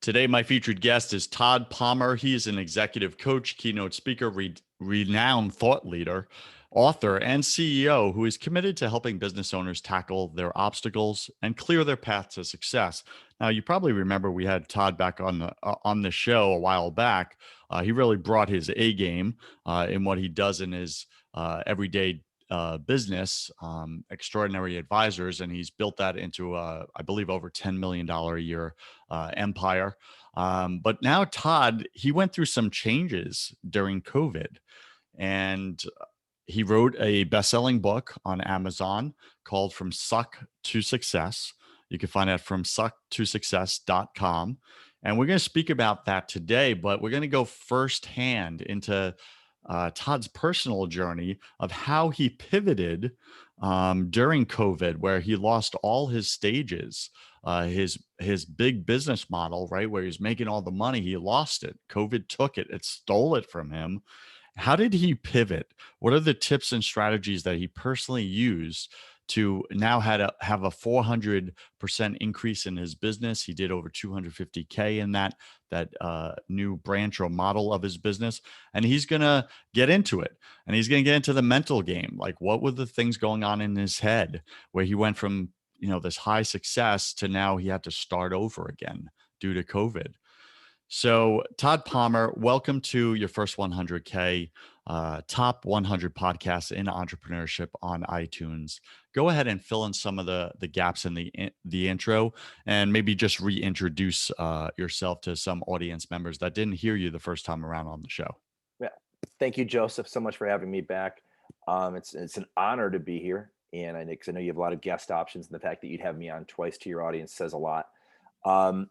Today, my featured guest is Todd Palmer. He is an executive coach, keynote speaker, renowned thought leader, author, and CEO who is committed to helping business owners tackle their obstacles and clear their path to success. Now, you probably remember we had Todd back on the show a while back. He really brought his A game in what he does in his everyday business, Extraordinary Advisors, and he's built that into, I believe, over $10 million a year empire. But now Todd, he went through some changes during COVID, and he wrote a best-selling book on Amazon called From Suck to Success. You can find that from sucktosuccess.com. And we're going to speak about that today, but we're going to go firsthand into Todd's personal journey of how he pivoted during COVID, where he lost all his stages, his big business model, right, where he's making all the money. He lost it. COVID took it. It stole it from him. How did he pivot? What are the tips and strategies that he personally used to now have a 400% increase in his business? He did over 250K in that new branch or model of his business. And he's going to get into it. And he's going to get into the mental game. Like, what were the things going on in his head where he went from, this high success to now he had to start over again due to COVID? So, Todd Palmer, welcome to your first 100K top 100 podcasts in entrepreneurship on iTunes. Go ahead and fill in some of the gaps in the intro, and maybe just reintroduce yourself to some audience members that didn't hear you the first time around on the show. Yeah, thank you, Joseph, so much for having me back. It's an honor to be here, and I know you have a lot of guest options, and the fact that you'd have me on twice to your audience says a lot. I'm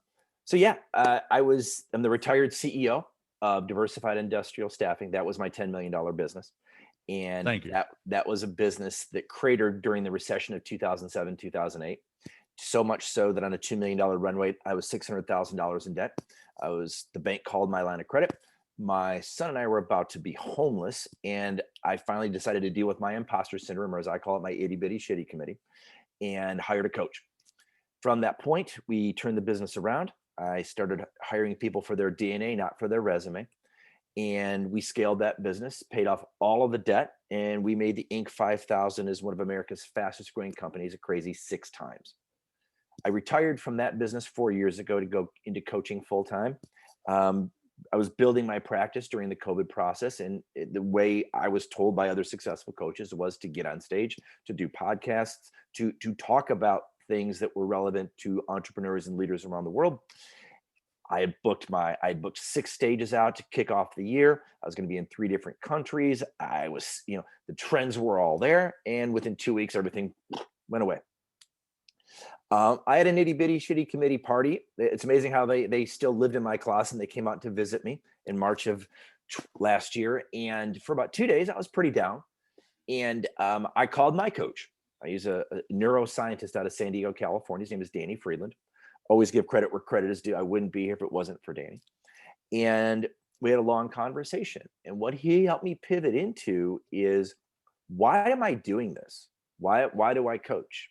the retired CEO of Diversified Industrial Staffing. That was my $10 million business. And Thank you. that was a business that cratered during the recession of 2007, 2008. So much so that on a $2 million run rate, I was $600,000 in debt. The bank called my line of credit. My son and I were about to be homeless. And I finally decided to deal with my imposter syndrome, or as I call it, my itty bitty shitty committee, and hired a coach. From that point, we turned the business around. I started hiring people for their DNA, not for their resume. And we scaled that business, paid off all of the debt, and we made the Inc. 5000 as one of America's fastest growing companies a crazy 6 times. I retired from that business 4 years ago to go into coaching full time. I was building my practice during the COVID process, and the way I was told by other successful coaches was to get on stage, to do podcasts, to talk about things that were relevant to entrepreneurs and leaders around the world. I had booked 6 stages out to kick off the year. I was going to be in 3 different countries. The trends were all there. And within 2 weeks, everything went away. I had an itty bitty shitty committee party. It's amazing how they still lived in my class, and they came out to visit me in March of last year. And for about 2 days, I was pretty down. And I called my coach. He's a neuroscientist out of San Diego, California. His name is Danny Friedland. Always give credit where credit is due. I wouldn't be here if it wasn't for Danny. And we had a long conversation. And what he helped me pivot into is, why am I doing this? Why do I coach?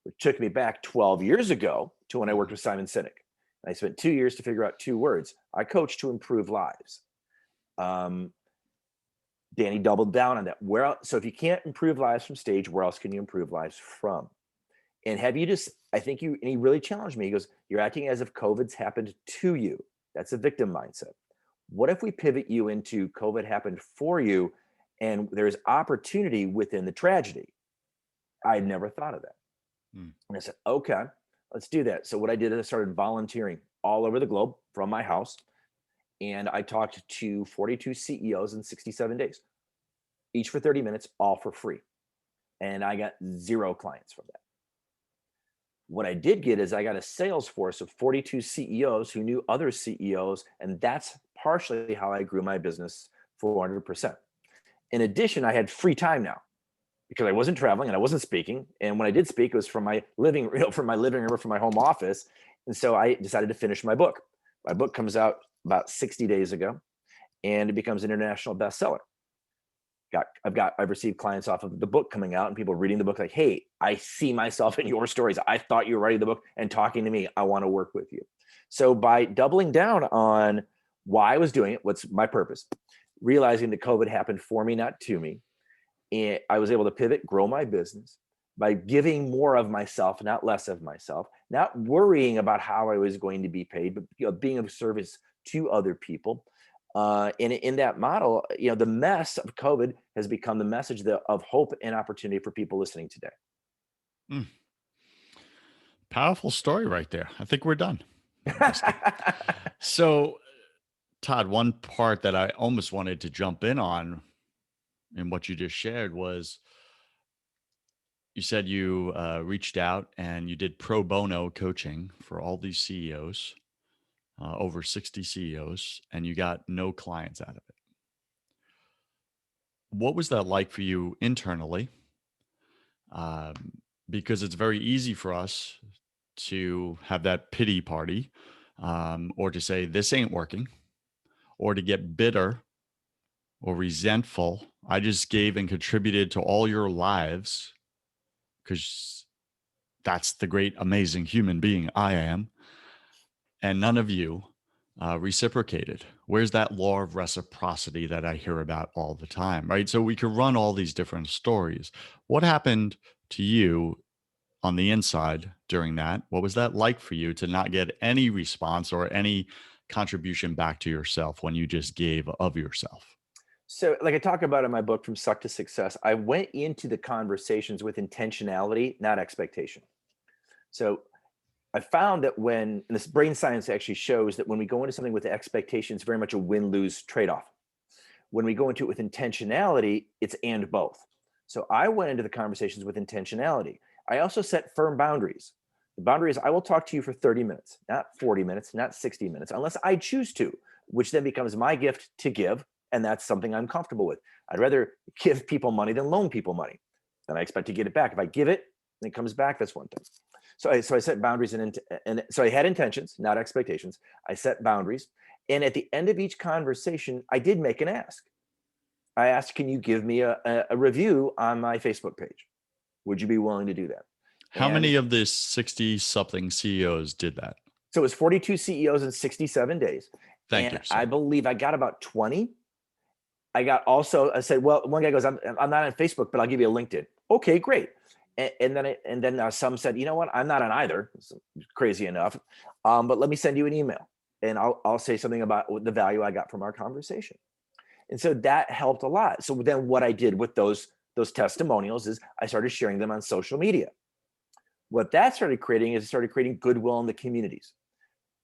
Which took me back 12 years ago to when I worked with Simon Sinek. I spent 2 years to figure out 2 words. I coach to improve lives. Danny doubled down on that. So if you can't improve lives from stage, where else can you improve lives from? And and he really challenged me. He goes, you're acting as if COVID's happened to you. That's a victim mindset. What if we pivot you into COVID happened for you, and there's opportunity within the tragedy? I had never thought of that. And I said, okay, let's do that. So what I did is I started volunteering all over the globe from my house. And I talked to 42 CEOs in 67 days, each for 30 minutes, all for free. And I got 0 clients from that. What I did get is I got a sales force of 42 CEOs who knew other CEOs. And that's partially how I grew my business 400%. In addition, I had free time now because I wasn't traveling and I wasn't speaking. And when I did speak, it was from my living room or from my home office. And so I decided to finish my book. My book comes out about 60 days ago, and it becomes an international bestseller. I've received clients off of the book coming out and people reading the book like, hey, I see myself in your stories. I thought you were writing the book and talking to me. I want to work with you. So by doubling down on why I was doing it, what's my purpose, realizing that COVID happened for me, not to me, and I was able to pivot, grow my business by giving more of myself, not less of myself, not worrying about how I was going to be paid, but being of service to other people. And in that model, the mess of COVID has become the message of hope and opportunity for people listening today. Mm, powerful story right there. I think we're done. I'm just kidding. So, Todd, one part that I almost wanted to jump in on in what you just shared was you said you reached out and you did pro bono coaching for all these CEOs, over 60 CEOs, and you got no clients out of it. What was that like for you internally? Because it's very easy for us to have that pity party, or to say, this ain't working, or to get bitter or resentful. I just gave and contributed to all your lives because that's the great, amazing human being I am. And none of you reciprocated. Where's that law of reciprocity that I hear about all the time, right? So we could run all these different stories. What happened to you on the inside during that? What was that like for you to not get any response or any contribution back to yourself when you just gave of yourself? So, like I talk about in my book, From Suck to Success, I went into the conversations with intentionality, not expectation. So, I found that and this brain science actually shows that when we go into something with the expectation, it's very much a win-lose trade-off. When we go into it with intentionality, it's and both. So I went into the conversations with intentionality. I also set firm boundaries. The boundary is I will talk to you for 30 minutes, not 40 minutes, not 60 minutes, unless I choose to, which then becomes my gift to give. And that's something I'm comfortable with. I'd rather give people money than loan people money. Then I expect to get it back. If I give it and it comes back, that's one thing. So I set boundaries and so I had intentions, not expectations. I set boundaries. And at the end of each conversation, I did make an ask. I asked, can you give me a review on my Facebook page? Would you be willing to do that? How And many of the 60 something CEOs did that? so it was 42 CEOs in 67 days. Thank you, And I sir. believe I got about 20. I said, well, one guy goes, I'm not on Facebook, but I'll give you a LinkedIn. Okay, great. And then some said, you know what? I'm not on either. It's crazy enough. But let me send you an email and I'll say something about the value I got from our conversation. And so that helped a lot. So then what I did with those testimonials is I started sharing them on social media. What that started creating is it started creating goodwill in the communities,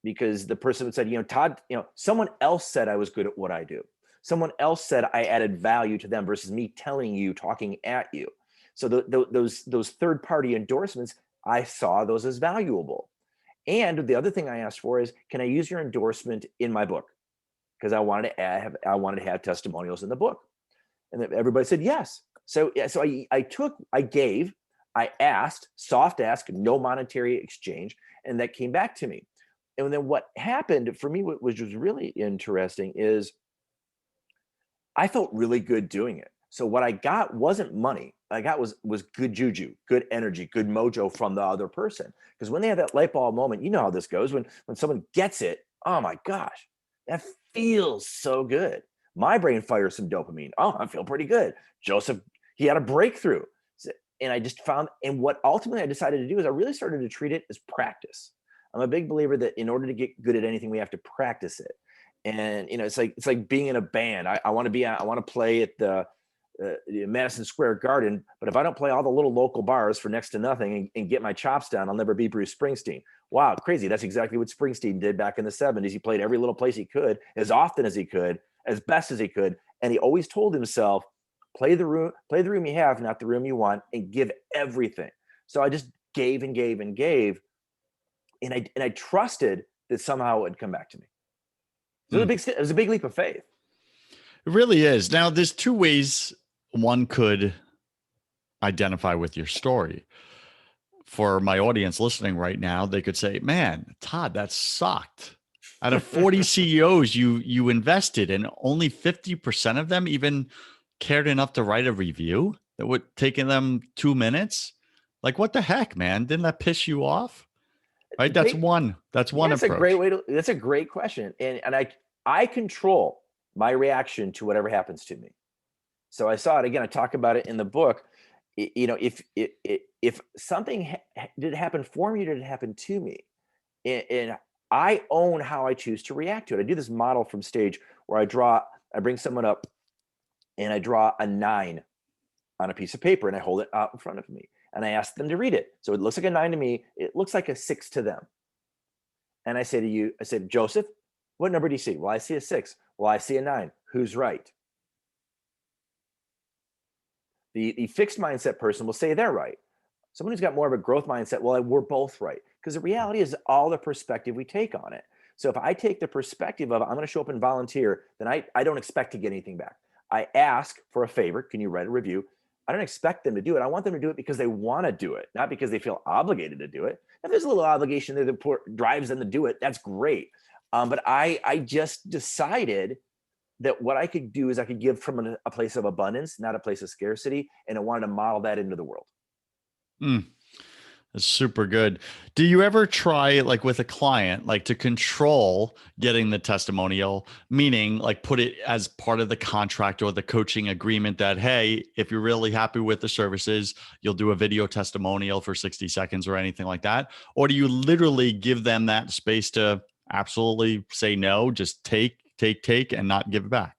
because the person said, Todd, someone else said I was good at what I do. Someone else said I added value to them versus me telling you, talking at you. So those third party endorsements, I saw those as valuable. And the other thing I asked for is, can I use your endorsement in my book? Because I wanted to have testimonials in the book. And everybody said yes. So I gave, I asked, soft ask, no monetary exchange, and that came back to me. And then what happened for me, which was really interesting, is I felt really good doing it. So what I got wasn't money. I got was good juju, good energy, good mojo from the other person. Because when they have that light bulb moment, you know how this goes. When someone gets it, oh my gosh, that feels so good. My brain fires some dopamine. Oh, I feel pretty good. Joseph, he had a breakthrough. And I just found, and what ultimately I decided to do is I really started to treat it as practice. I'm a big believer that in order to get good at anything, we have to practice it. And it's like being in a band. I want to play at the Madison Square Garden, but if I don't play all the little local bars for next to nothing and get my chops down, I'll never be Bruce Springsteen. Wow, crazy. That's exactly what Springsteen did back in the 70s. He played every little place he could, as often as he could, as best as he could. And he always told himself, play the room you have, not the room you want, and give everything. So I just gave and gave and gave. And I trusted that somehow it would come back to me. It was a big leap of faith. It really is. Now, there's two ways one could identify with your story. For my audience listening right now, they could say, man, Todd, that sucked. Out of 40 CEOs you invested, and only 50% of them even cared enough to write a review that would taken them 2 minutes. Like, what the heck, man? Didn't that piss you off? right? That's one That's a great approach. way to, that's a great question. And I control my reaction to whatever happens to me. So I saw it again. I talk about it in the book. You know, if something did it happen for me, did it happen to me? And I own how I choose to react to it. I do this model from stage where I bring someone up and I draw a 9 on a piece of paper and I hold it out in front of me and I ask them to read it. So it looks like a 9 to me. It looks like a 6 to them. And I said, Joseph, what number do you see? Well, I see a 6. Well, I see a 9. Who's right? The fixed mindset person will say they're right. Someone who's got more of a growth mindset, well, we're both right. Because the reality is all the perspective we take on it. So if I take the perspective of I'm going to show up and volunteer, then I don't expect to get anything back. I ask for a favor. Can you write a review? I don't expect them to do it. I want them to do it because they want to do it, not because they feel obligated to do it. If there's a little obligation there that drives them to do it, that's great. But I just decided that what I could do is I could give from a place of abundance, not a place of scarcity. And I wanted to model that into the world. Mm, that's super good. Do you ever try, like with a client, like to control getting the testimonial, meaning like put it as part of the contract or the coaching agreement that, hey, if you're really happy with the services, you'll do a video testimonial for 60 seconds or anything like that? Or do you literally give them that space to absolutely say no, just take, and not give it back?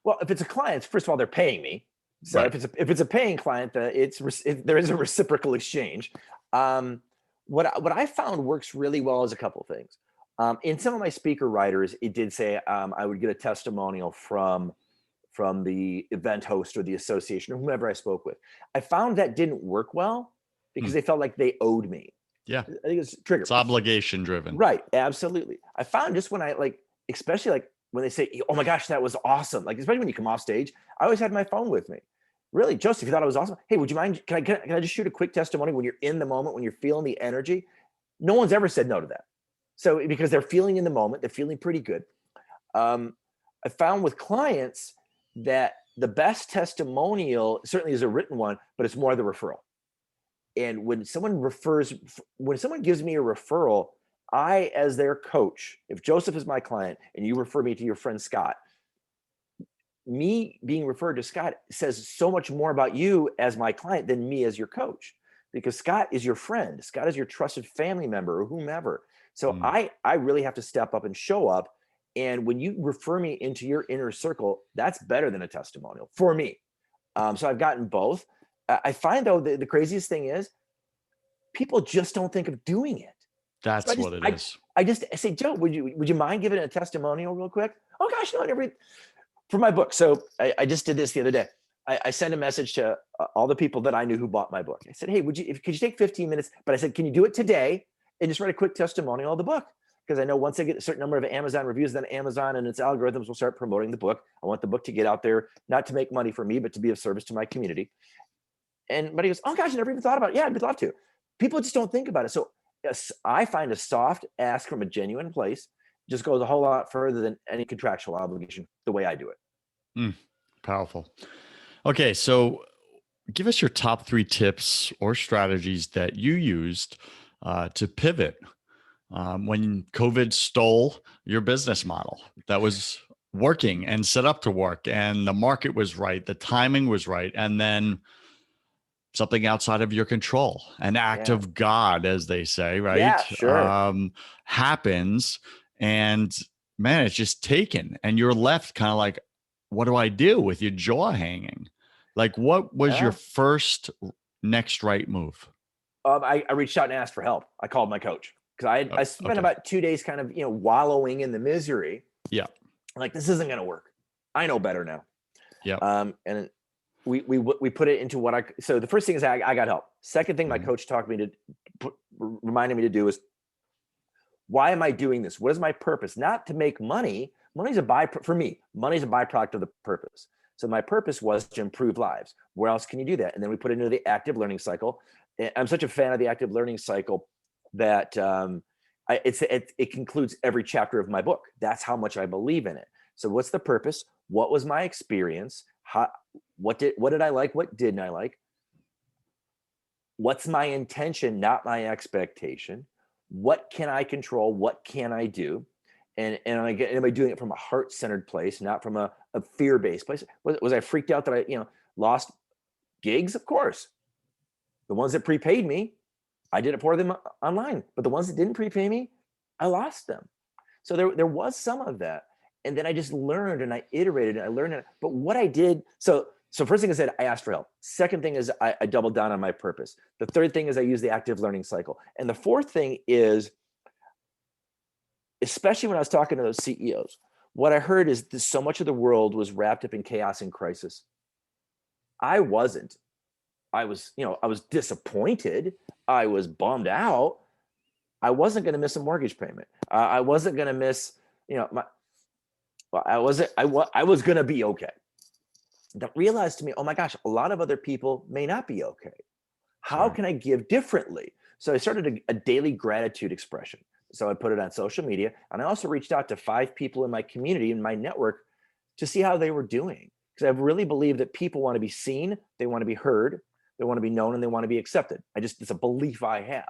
Well, if it's a client, first of all, they're paying me. So Right. if it's a paying client, there is a reciprocal exchange. What I found works really well is a couple of things. In some of my speaker writers, it did say I would get a testimonial from the event host or the association or whomever I spoke with. I found that didn't work well because Hmm. they felt like they owed me. Yeah. I think it's trigger. It's obligation driven. Right. Absolutely. I found just when I especially like when they say, oh my gosh, that was awesome. Like, especially when you come off stage, I always had my phone with me. Really, Joseph, you thought it was awesome? Hey, would you mind? Can I just shoot a quick testimony when you're in the moment, when you're feeling the energy? No one's ever said no to that. So because they're feeling in the moment, they're feeling pretty good. I found with clients that the best testimonial certainly is a written one, but it's more the referral. And when someone gives me a referral, I, as their coach, if Joseph is my client and you refer me to your friend Scott, me being referred to Scott says so much more about you as my client than me as your coach, because Scott is your friend. Scott is your trusted family member or whomever. So Mm. I really have to step up and show up. And when you refer me into your inner circle, that's better than a testimonial for me. So I've gotten both. I find though the craziest thing is people just don't think of doing it. So That's what it is. I say, Joe, would you mind giving a testimonial real quick? Oh gosh, no, never. For my book. So I just did this the other day. I sent a message to all the people that I knew who bought my book. I said, hey, could you take 15 minutes? But I said, can you do it today and just write a quick testimonial of the book? Because I know once I get a certain number of Amazon reviews, then Amazon and its algorithms will start promoting the book. I want the book to get out there, not to make money for me, but to be of service to my community. And but he goes, oh gosh, I never even thought about it. Yeah, I'd love to. People just don't think about it. So yes, I find a soft ask from a genuine place just goes a whole lot further than any contractual obligation, the way I do it. Mm, powerful. Okay, so give us your top 3 tips or strategies that you used to pivot when COVID stole your business model that was working and set up to work, and the market was right, the timing was right, and then something outside of your control, an act Yeah. of God, as they say, right? Yeah, sure. Happens, and man, it's just taken, and you're left kind of like, what do I do with your jaw hanging? Like, what was your Yeah. first next right move? I reached out and asked for help. I called my coach because I spent Okay. about 2 days kind of wallowing in the misery. Yeah. Like this isn't going to work. I know better now. Yeah. And we put it into what so the first thing is I got help. Second thing my Mhm. coach taught me to reminded me to do is, why am I doing this? What is my purpose? Not to make money. Money's a byproduct for me. Money's a byproduct of the purpose. So my purpose was to improve lives. Where else can you do that? And then we put it into the active learning cycle. I'm such a fan of the active learning cycle that it concludes every chapter of my book. That's how much I believe in it. So what's the purpose? What was my experience? What did I like? What didn't I like? What's my intention, not my expectation? what can I control? What can I do? And am I doing it from a heart-centered place, not from a fear-based place? Was I freaked out that I, lost gigs? Of course. The ones that prepaid me, I did it for them online. But the ones that didn't prepay me, I lost them. So there was some of that. And then I just learned and I iterated and I learned it. But what I did, so first thing I said, I asked for help. Second thing is I doubled down on my purpose. The third thing is I used the active learning cycle. And the fourth thing is, especially when I was talking to those CEOs, what I heard is that so much of the world was wrapped up in chaos and crisis. I wasn't. I was disappointed. I was bummed out. I wasn't going to miss a mortgage payment. I wasn't going to miss, I was going to be okay. That realized to me, oh my gosh, a lot of other people may not be okay. How can I give differently? So I started a daily gratitude expression. So I put it on social media. And I also reached out to 5 people in my community, in my network, to see how they were doing. Because I really believe that people want to be seen, they want to be heard, they want to be known, and they want to be accepted. It's a belief I have.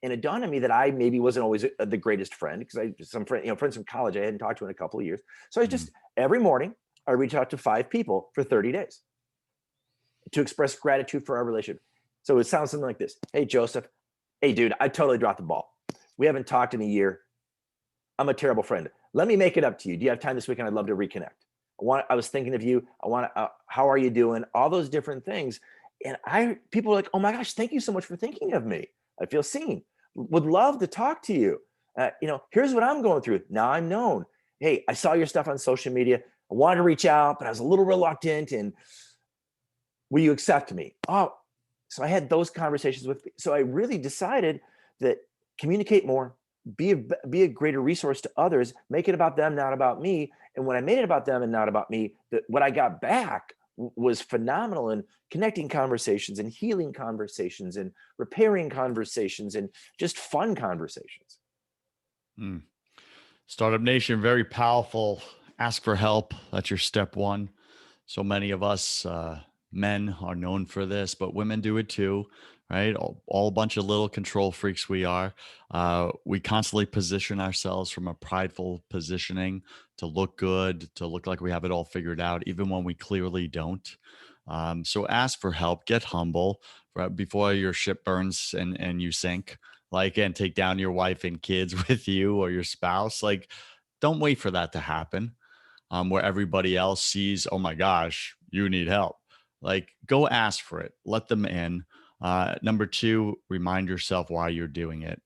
And it dawned on me that I maybe wasn't always the greatest friend, because friends from college I hadn't talked to in a couple of years. So I just, every morning, I reach out to 5 people for 30 days to express gratitude for our relationship. So it sounds something like this. Hey, Joseph. Hey, dude, I totally dropped the ball. We haven't talked in a year. I'm a terrible friend. Let me make it up to you. Do you have time this weekend? I'd love to reconnect. I was thinking of you. How are you doing? All those different things. And people were like, oh my gosh, thank you so much for thinking of me. I feel seen. Would love to talk to you. Here's what I'm going through. Now I'm known. Hey, I saw your stuff on social media. I wanted to reach out, but I was a little reluctant. And will you accept me? Oh, so I had those conversations so I really decided that communicate more, be a greater resource to others, make it about them, not about me. And when I made it about them and not about me, what I got back was phenomenal in connecting conversations and healing conversations and repairing conversations and just fun conversations. Startup Nation, very powerful. Ask for help. That's your step one. So many of us men are known for this, but women do it too, right? All a bunch of little control freaks we are. We constantly position ourselves from a prideful positioning to look good, to look like we have it all figured out, even when we clearly don't. So ask for help, get humble, right, before your ship burns and you sink, and take down your wife and kids with you or your spouse. Don't wait for that to happen. Where everybody else sees, oh my gosh, you need help. Go ask for it, let them in. Number 2, remind yourself why you're doing it.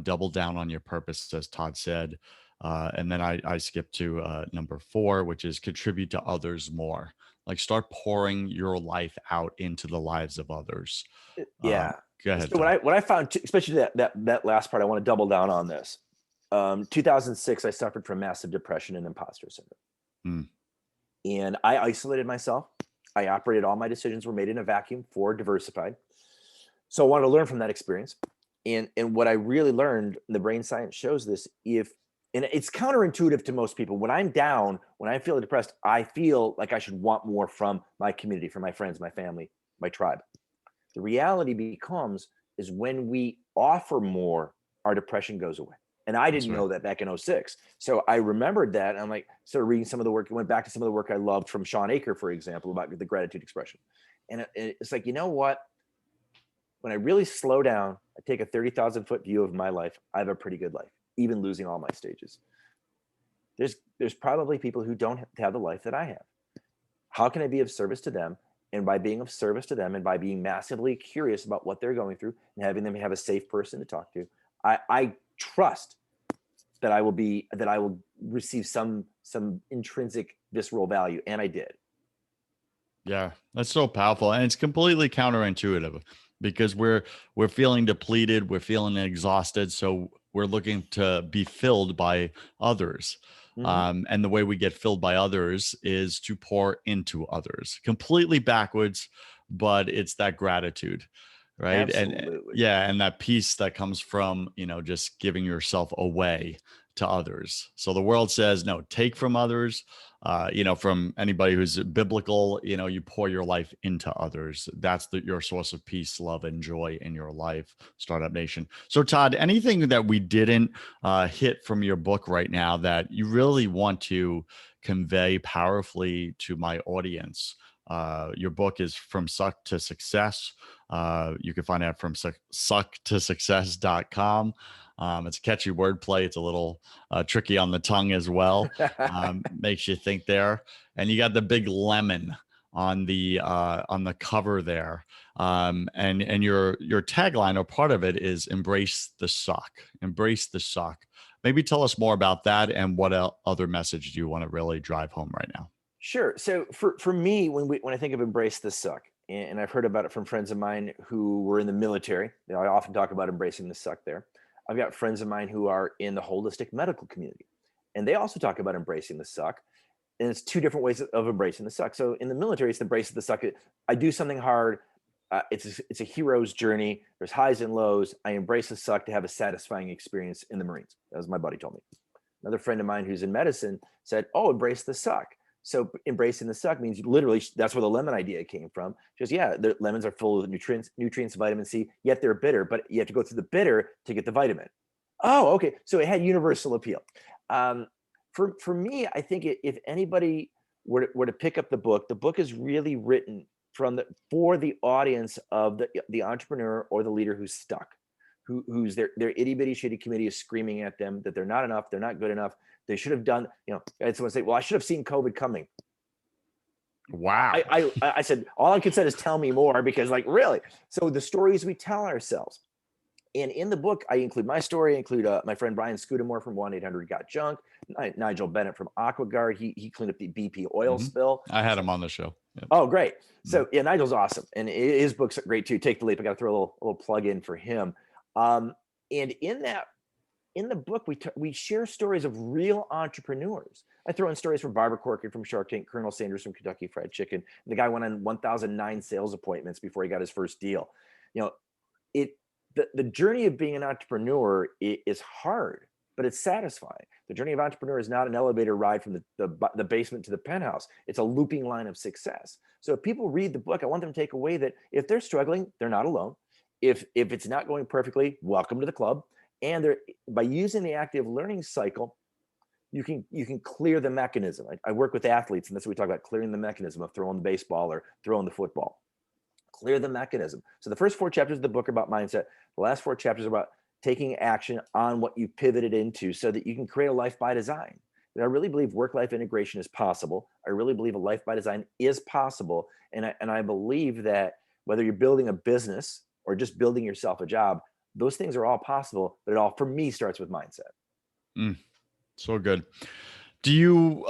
Double down on your purpose, as Todd said. And then I skipped to number 4, which is contribute to others more. Start pouring your life out into the lives of others. Yeah. Go ahead. So what I found, especially that last part, I want to double down on this. 2006, I suffered from massive depression and imposter syndrome. And I isolated myself. I operated, all my decisions were made in a vacuum for Diversified. So I wanted to learn from that experience. And what I really learned, the brain science shows this, and it's counterintuitive to most people. When I'm down, when I feel depressed, I feel like I should want more from my community, from my friends, my family, my tribe. The reality becomes is when we offer more, our depression goes away. And I didn't know that back in 2006. So I remembered that. And I'm started reading some of the work, went back to some of the work I loved from Sean Aker, for example, about the gratitude expression. And it's you know what? When I really slow down, I take a 30,000 foot view of my life. I have a pretty good life, even losing all my stages. There's probably people who don't have the life that I have. How can I be of service to them? And by being of service to them and by being massively curious about what they're going through and having them have a safe person to talk to, I trust that I will receive some intrinsic visceral value. And I did. Yeah, that's so powerful. And it's completely counterintuitive because we're feeling depleted, we're feeling exhausted. So we're looking to be filled by others. And the way we get filled by others is to pour into others. Completely backwards, but it's that gratitude, right? Absolutely. And that peace that comes from, just giving yourself away to others. So the world says, no, take from others, from anybody who's biblical, you pour your life into others. That's your source of peace, love, and joy in your life, Startup Nation. So Todd, anything that we didn't hit from your book right now that you really want to convey powerfully to my audience? Your book is From Suck to Success. You can find out from sucktosuccess.com. It's a catchy wordplay. It's a little tricky on the tongue as well. Makes you think there. And you got the big lemon on the cover there. And your tagline or part of it is embrace the suck. Embrace the suck. Maybe tell us more about that and what other message do you want to really drive home right now? Sure. So for me, when I think of embrace the suck, and I've heard about it from friends of mine who were in the military, I often talk about embracing the suck there. I've got friends of mine who are in the holistic medical community, and they also talk about embracing the suck. And it's two different ways of embracing the suck. So in the military, it's the embrace of the suck. I do something hard. It's a hero's journey. There's highs and lows. I embrace the suck to have a satisfying experience in the Marines, as my buddy told me. Another friend of mine who's in medicine said, "Oh, embrace the suck." So embracing the suck means literally, that's where the lemon idea came from. Just, yeah, the lemons are full of nutrients, vitamin C, yet they're bitter, but you have to go through the bitter to get the vitamin. Oh, okay. So it had universal appeal. For me, I think if anybody were to pick up the book is really written for the audience of the entrepreneur or the leader who's stuck, who's their itty bitty shitty committee is screaming at them that they're not enough, they're not good enough. They should have done, I had someone say, well, I should have seen COVID coming. Wow. I said, all I could say is tell me more, because really. So the stories we tell ourselves. And in the book, I include my story, I include my friend Brian Scudamore from 1-800-GOT-JUNK, Nigel Bennett from AquaGuard. He cleaned up the BP oil spill. I had him on the show. Yep. Oh, great. So yeah, Nigel's awesome. And his books are great too. Take the Leap. I got to throw a little plug in for him. And in the book, we share stories of real entrepreneurs. I throw in stories from Barbara Corcoran from Shark Tank, Colonel Sanders from Kentucky Fried Chicken. And the guy went on 1,009 sales appointments before he got his first deal. The journey of being an entrepreneur is hard, but it's satisfying. The journey of entrepreneur is not an elevator ride from the basement to the penthouse. It's a looping line of success. So if people read the book, I want them to take away that if they're struggling, they're not alone. If it's not going perfectly, welcome to the club. And by using the active learning cycle, you can clear the mechanism. I work with athletes, and that's what we talk about, clearing the mechanism of throwing the baseball or throwing the football. Clear the mechanism. So the first 4 chapters of the book are about mindset. The last 4 chapters are about taking action on what you pivoted into so that you can create a life by design. And I really believe work-life integration is possible. I really believe a life by design is possible. And I believe that whether you're building a business or just building yourself a job, those things are all possible, but it all, for me, starts with mindset. So good. Do you,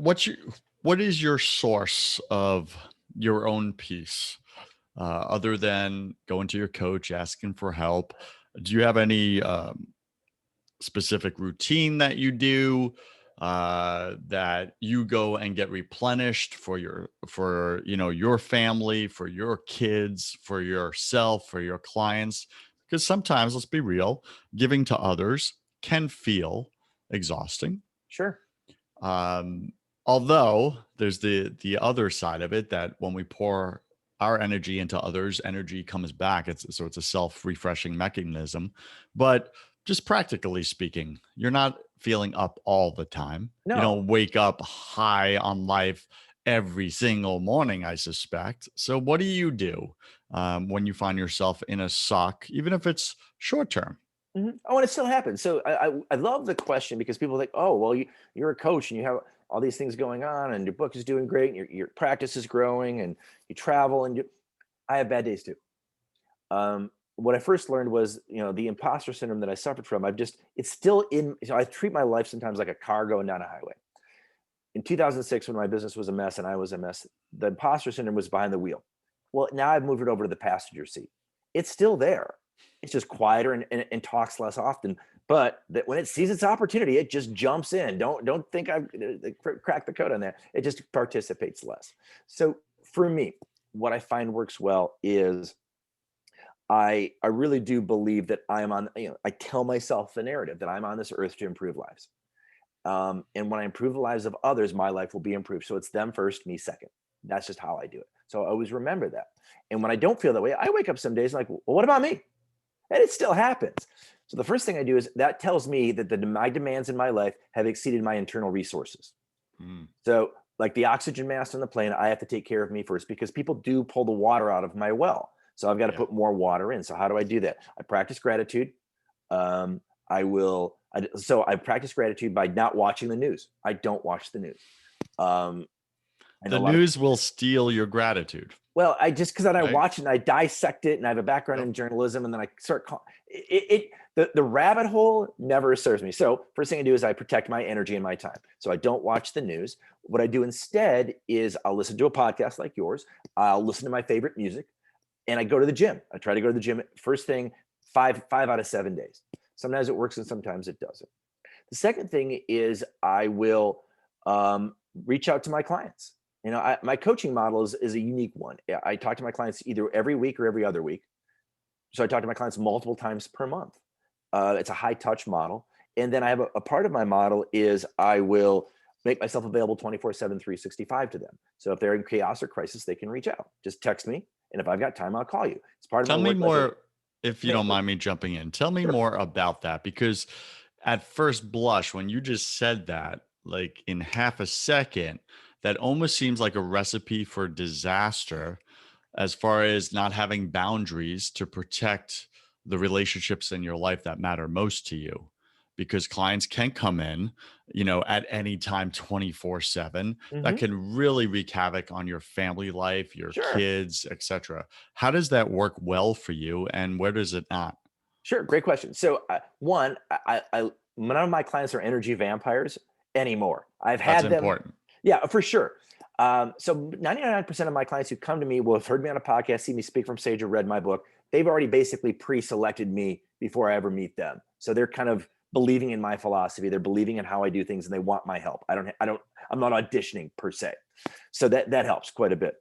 what is your source of your own peace? Other than going to your coach, asking for help, do you have any specific routine that you do that you go and get replenished for your family, for your kids, for yourself, for your clients? Because sometimes, let's be real, giving to others can feel exhausting. Sure. Although there's the other side of it, that when we pour our energy into others, energy comes back. It's a self-refreshing mechanism. But just practically speaking, you're not feeling up all the time. No. You don't wake up high on life every single morning, I suspect. So what do you do when you find yourself in a suck, even if it's short term? Mm-hmm. Oh, and it still happens. So I love the question, because people think, oh, well, you're a coach and you have all these things going on and your book is doing great and your practice is growing and you travel and I have bad days too. What I first learned was, the imposter syndrome that I suffered from, it's still I treat my life sometimes like a car going down a highway. In 2006, when my business was a mess and I was a mess, the imposter syndrome was behind the wheel. Well, now I've moved it over to the passenger seat. It's still there. It's just quieter and talks less often, but that when it sees its opportunity, it just jumps in. Don't think I've cracked the code on that. It just participates less. So for me, what I find works well is I really do believe that I'm on, I tell myself the narrative that I'm on this earth to improve lives. And when I improve the lives of others, my life will be improved. So it's them first, me second. That's just how I do it. So I always remember that. And when I don't feel that way, I wake up some days like, well, what about me? And it still happens. So the first thing I do is that tells me that my demands in my life have exceeded my internal resources. Mm. So like the oxygen mask on the plane, I have to take care of me first because people do pull the water out of my well. So I've got to put more water in. So how do I do that? I practice gratitude. Um, so I practice gratitude by not watching the news. I don't watch the news. I know The a lot of news will steal your gratitude, Well, I just because I right? watch it and I dissect it and I have a background Yep. in journalism and then I start the rabbit hole never serves me. So first thing I do is I protect my energy and my time. So I don't watch the news. What I do instead is I'll listen to a podcast like yours. I'll listen to my favorite music and I go to the gym. I try to go to the gym first thing 5 out of 7 days. Sometimes it works and sometimes it doesn't. The second thing is I will reach out to my clients. My coaching model is a unique one. I talk to my clients either every week or every other week. So I talk to my clients multiple times per month. It's a high touch model. And then I have a part of my model is I will make myself available 24/7, 365 to them. So if they're in chaos or crisis, they can reach out. Just text me. And if I've got time, I'll call you. It's part of my Tell me work life. more, if you Yeah, don't mind me jumping in. Tell me sure. more about that because at first blush, when you just said that, like in half a second, that almost seems like a recipe for disaster as far as not having boundaries to protect the relationships in your life that matter most to you. Because clients can come in, at any time 24/7. That Hmm. can really wreak havoc on your family life, your Sure. kids, etc. How does that work well for you and where does it not? Sure, great question. So, one, none of my clients are energy vampires anymore. I've That's had them, important. yeah, for sure. So 99% of my clients who come to me will have heard me on a podcast, see me speak from stage, or read my book. They've already basically pre-selected me before I ever meet them. So they're kind of believing in my philosophy. They're believing in how I do things, and they want my help. I'm not auditioning per se. So that helps quite a bit.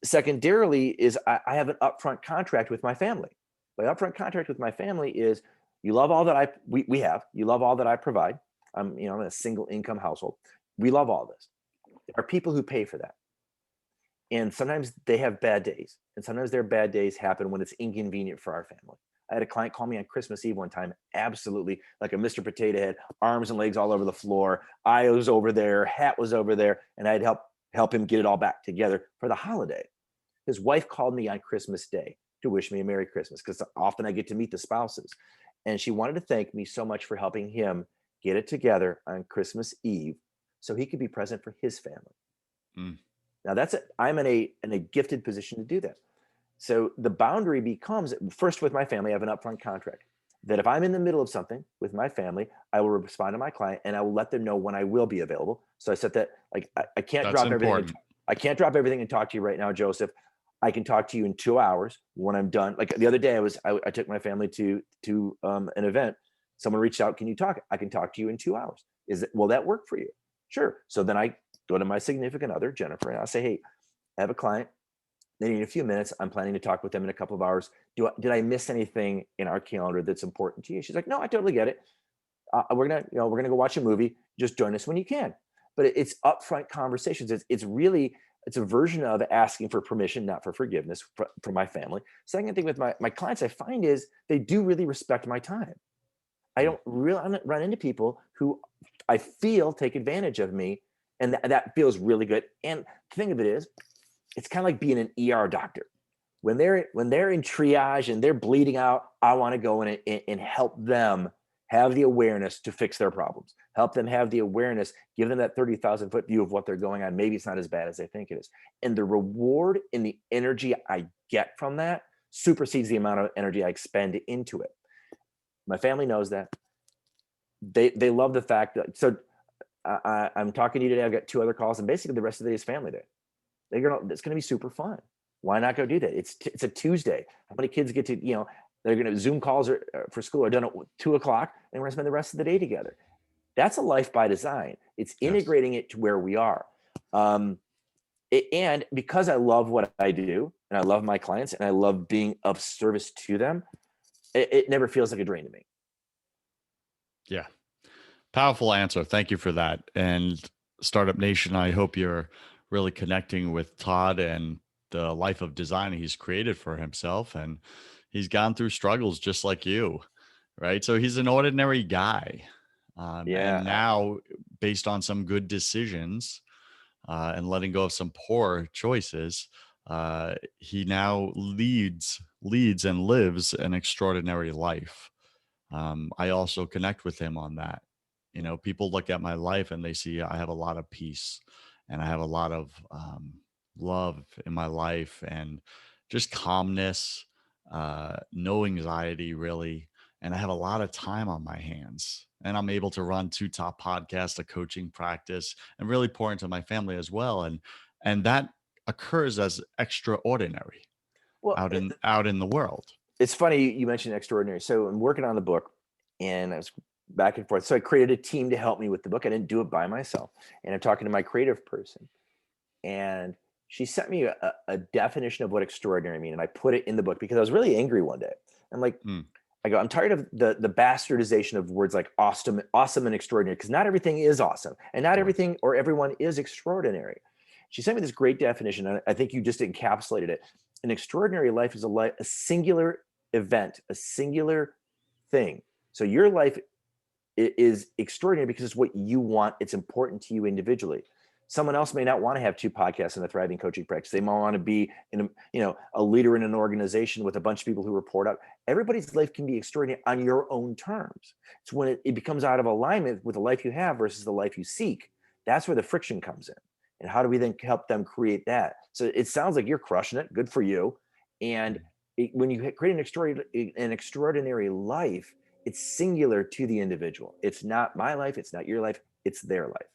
Secondarily, is I have an upfront contract with my family. My upfront contract with my family is you love all that we have. You love all that I provide. I'm in a single income household. We love all this. There are people who pay for that. And sometimes they have bad days. And sometimes their bad days happen when it's inconvenient for our family. I had a client call me on Christmas Eve one time, absolutely like a Mr. Potato Head, arms and legs all over the floor. I was over there, hat was over there, and I'd help him get it all back together for the holiday. His wife called me on Christmas Day to wish me a Merry Christmas because often I get to meet the spouses. And she wanted to thank me so much for helping him get it together on Christmas Eve so he could be present for his family. Mm. Now that's it. I'm in a gifted position to do that. So the boundary becomes first with my family, I have an upfront contract that if I'm in the middle of something with my family, I will respond to my client and I will let them know when I will be available. So I said that like I can't That's drop everything. important. I can't drop everything and talk to you right now, Joseph. I can talk to you in 2 hours when I'm done. Like the other day, I took my family to an event. Someone reached out, can you talk? I can talk to you in 2 hours. Will that work for you? Sure. So then I go to my significant other, Jennifer, and I'll say, hey, I have a client. They need a few minutes. I'm planning to talk with them in a couple of hours. Did I miss anything in our calendar that's important to you? She's like, no, I totally get it. We're gonna go watch a movie. Just join us when you can. But it's upfront conversations. It's a version of asking for permission, not for forgiveness for my family. Second thing with my clients, I find is they do really respect my time. I Mm. don't really run into people who I feel take advantage of me, and that feels really good. And the thing of it is, it's kind of like being an ER doctor. When they're in triage and they're bleeding out, I want to go in and help them have the awareness to fix their problems. Help them have the awareness, give them that 30,000-foot view of what they're going on. Maybe it's not as bad as they think it is. And the reward and the energy I get from that supersedes the amount of energy I expend into it. My family knows that. They love the fact that I'm talking to you today. I've got 2 other calls, and basically the rest of the day is family day. It's gonna be super fun. Why not go do that? It's a Tuesday. How many kids get to, they're gonna Zoom calls for school are done at 2 o'clock, and we're gonna spend the rest of the day together. That's a life by design. It's Yes. integrating it to where we are. And because I love what I do, and I love my clients and I love being of service to them, it never feels like a drain to me. Yeah. Powerful answer. Thank you for that. And Startup Nation, I hope you're really connecting with Todd and the life of design he's created for himself. And he's gone through struggles just like you, right? So he's an ordinary guy. And Yeah. now, based on some good decisions and letting go of some poor choices, he now leads and lives an extraordinary life. I also connect with him on that. You know, people look at my life and they see I have a lot of peace and I have a lot of love in my life and just calmness, no anxiety really. And I have a lot of time on my hands. And I'm able to run two top podcasts, a coaching practice, and really pour into my family as well. And that occurs as extraordinary Well, out in the world. it's funny you mentioned extraordinary. So I'm working on the book and I was back and forth. So I created a team to help me with the book. I didn't do it by myself. And I'm talking to my creative person. And she sent me a definition of what extraordinary mean. And I put it in the book because I was really angry one day. I'm like, Mm, I go, I'm tired of the bastardization of words like awesome and extraordinary, because not everything is awesome and not right. everything or everyone is extraordinary. She sent me this great definition, and I think you just encapsulated it. An extraordinary life is a singular event, a singular thing. So your life is extraordinary because it's what you want. It's important to you individually. Someone else may not want to have two podcasts and a thriving coaching practice. They might want to be a leader in an organization with a bunch of people who report out. Everybody's life can be extraordinary on your own terms. It's when it becomes out of alignment with the life you have versus the life you seek. That's where the friction comes in. And how do we then help them create that? So it sounds like you're crushing it. Good for you. And when you create an extraordinary life, it's singular to the individual. It's not my life. It's not your life. It's their life.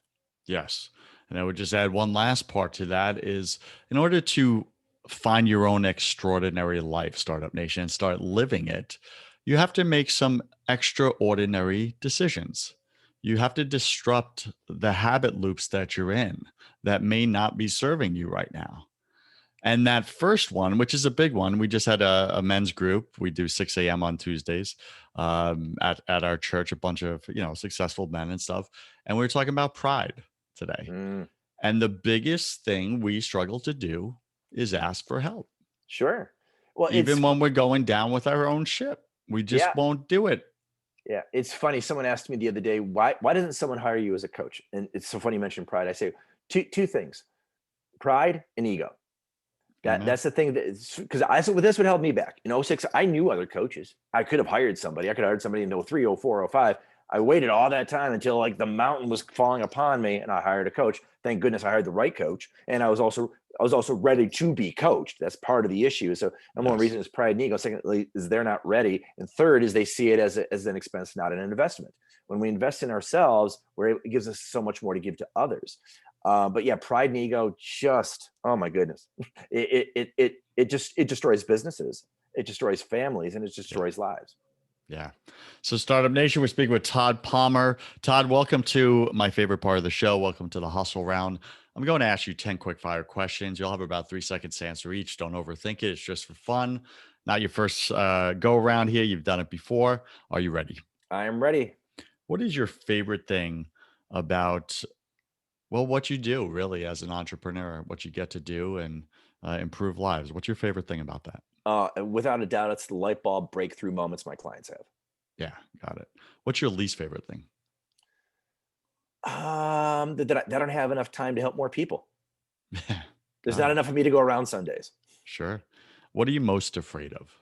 Yes. And I would just add one last part to that is in order to find your own extraordinary life, Startup Nation, and start living it, you have to make some extraordinary decisions. You have to disrupt the habit loops that you're in that may not be serving you right now. And that first one, which is a big one, we just had a men's group. We do 6 a.m. on Tuesdays at our church, a bunch of, successful men and stuff. And we were talking about pride today. Mm, And the biggest thing we struggle to do is ask for help. sure. Well, Even when we're going down with our own ship, we yeah, just won't do it. yeah. It's funny. Someone asked me the other day, why doesn't someone hire you as a coach? And it's so funny you mentioned pride. I say two things: pride and ego. Amen. That's the thing that, because I said, well, this would help me back in '06. I knew other coaches. I could have hired somebody. I could have hired somebody in '03, '04, '05. I waited all that time until like the mountain was falling upon me, and I hired a coach. Thank goodness I hired the right coach, and I was also ready to be coached. That's part of the issue. So number one Yes. reason is pride and ego. Secondly, is they're not ready, and third is they see it as an expense, not an investment. When we invest in ourselves, it gives us so much more to give to others. But yeah, pride and ego, just, oh my goodness, it destroys businesses, it destroys families, and it Yeah. destroys lives. Yeah. So, Startup Nation, we're speaking with Todd Palmer. Todd, welcome to my favorite part of the show. Welcome to the hustle round. I'm going to ask you 10 quick fire questions. You'll have about 3 seconds to answer each. Don't overthink it. It's just for fun. Not your first go around here. You've done it before. Are you ready? I am ready. What is your favorite thing about, well, what you do really as an entrepreneur, what you get to do and improve lives? What's your favorite thing about that? Without a doubt, it's the light bulb breakthrough moments my clients have. Yeah, got it. What's your least favorite thing? That I don't have enough time to help more people. There's Got not it. enough of me to go around some days. Sure. What are you most afraid of?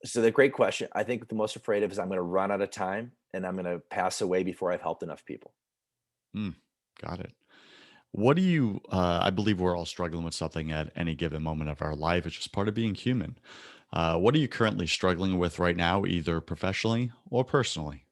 So the great question. I think the most afraid of is I'm going to run out of time and I'm going to pass away before I've helped enough people. Mm, got it. What do you, I believe we're all struggling with something at any given moment of our life. It's just part of being human. What are you currently struggling with right now, either professionally or personally?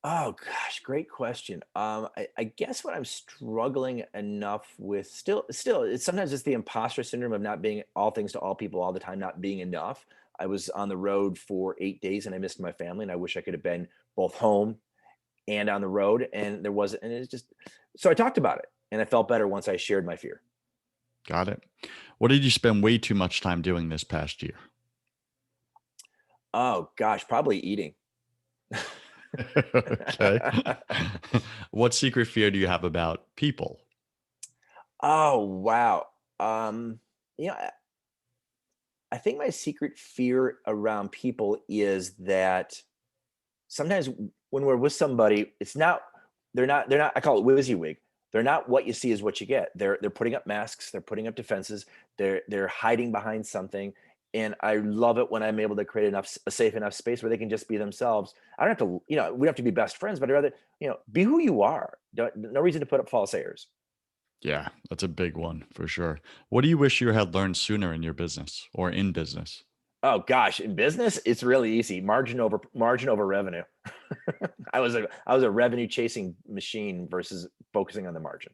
Oh gosh, great question. I guess what I'm struggling enough with still, it's sometimes it's the imposter syndrome of not being all things to all people all the time, not being enough. I was on the road for 8 days and I missed my family, and I wish I could have been both home and on the road. And there wasn't, and it's just, so I talked about it and I felt better once I shared my fear. Got it. What did you spend way too much time doing this past year? Oh gosh, probably eating. Okay. What secret fear do you have about people? Oh wow. Um, you know, I think my secret fear around people is that sometimes when we're with somebody, it's not they're not I call it WYSIWYG. They're not what you see is what you get. They're putting up masks, they're putting up defenses, they're hiding behind something. And I love it when I'm able to create a safe enough space where they can just be themselves. I don't have to, we don't have to be best friends, but I'd rather, be who you are. No reason to put up false airs. Yeah, that's a big one for sure. What do you wish you had learned sooner in your business or in business? Oh gosh, in business, it's really easy. Margin over revenue. I was a revenue chasing machine versus focusing on the margin.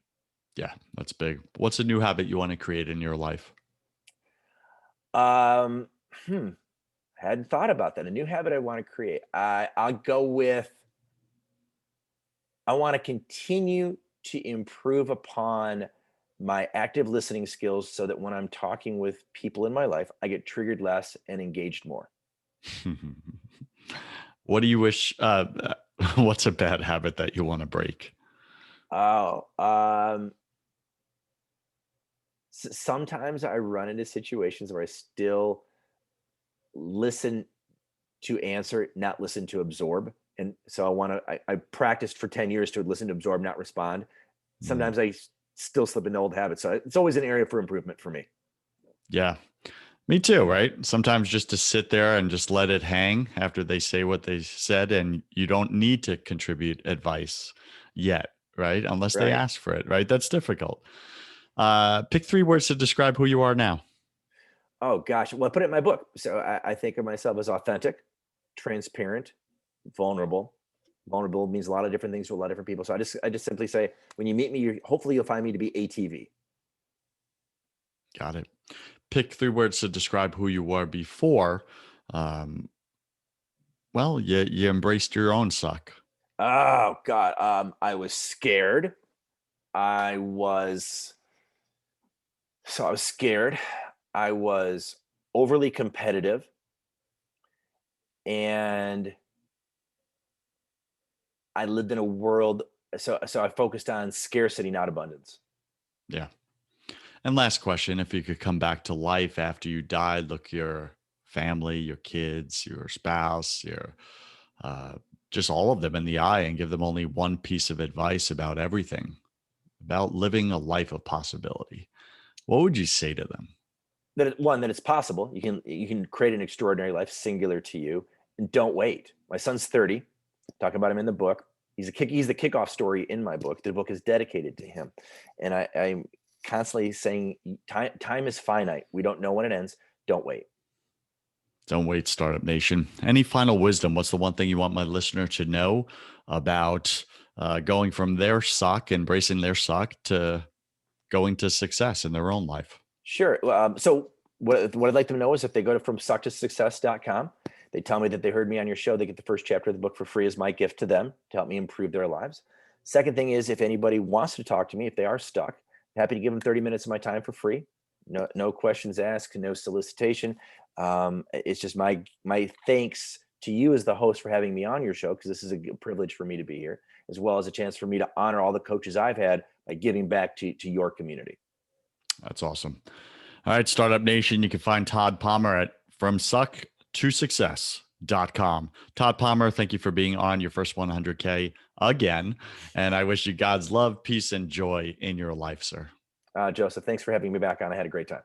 Yeah, that's big. What's a new habit you want to create in your life? Um, hmm, hadn't thought about that. A new habit I want to create. I'll go with I want to continue to improve upon my active listening skills so that when I'm talking with people in my life, I get triggered less and engaged more. What do you wish? What's a bad habit that you want to break? Oh, sometimes I run into situations where I still listen to answer, not listen to absorb. And so I practiced for 10 years to listen to absorb, not respond. Mm, Sometimes still slip into old habits. So it's always an area for improvement for me. yeah, me too, right? Sometimes just to sit there and just let it hang after they say what they said, and you don't need to contribute advice yet, right? Unless they Right. ask for it, right? That's difficult. Pick three words to describe who you are now. Oh gosh. Well, I put it in my book. So I think of myself as authentic, transparent, vulnerable. Vulnerable means a lot of different things to a lot of different people. So I just simply say, when you meet me, hopefully you'll find me to be ATV. Got it. Pick three words to describe who you were before. Um, well, you embraced your own suck. Oh God. I was scared. I was I was scared. I was overly competitive, and I lived in a world. So I focused on scarcity, not abundance. Yeah. And last question, if you could come back to life after you died, look your family, your kids, your spouse, your uh, just all of them in the eye and give them only one piece of advice about everything, about living a life of possibility, what would you say to them? That it's possible. You can create an extraordinary life singular to you, and don't wait. My son's 30. Talk about him in the book. He's the kickoff story in my book. The book is dedicated to him, and I'm constantly saying time is finite. We don't know when it ends. Don't wait. Don't wait, Startup Nation. Any final wisdom? What's the one thing you want my listener to know about going from their suck, embracing their suck, to going to success in their own life? Sure. So what I'd like them to know is if they go to fromsucktosuccess.com, they tell me that they heard me on your show, they get the first chapter of the book for free as my gift to them to help me improve their lives. Second thing is, if anybody wants to talk to me, if they are stuck, happy to give them 30 minutes of my time for free. No questions asked, no solicitation. It's just my thanks to you as the host for having me on your show, because this is a privilege for me to be here, as well as a chance for me to honor all the coaches I've had by giving back to your community. That's awesome. All right, Startup Nation, you can find Todd Palmer at FromSuckToSuccess.com. Todd Palmer, thank you for being on your first 100K again. And I wish you God's love, peace, and joy in your life, sir. Joseph, thanks for having me back on. I had a great time.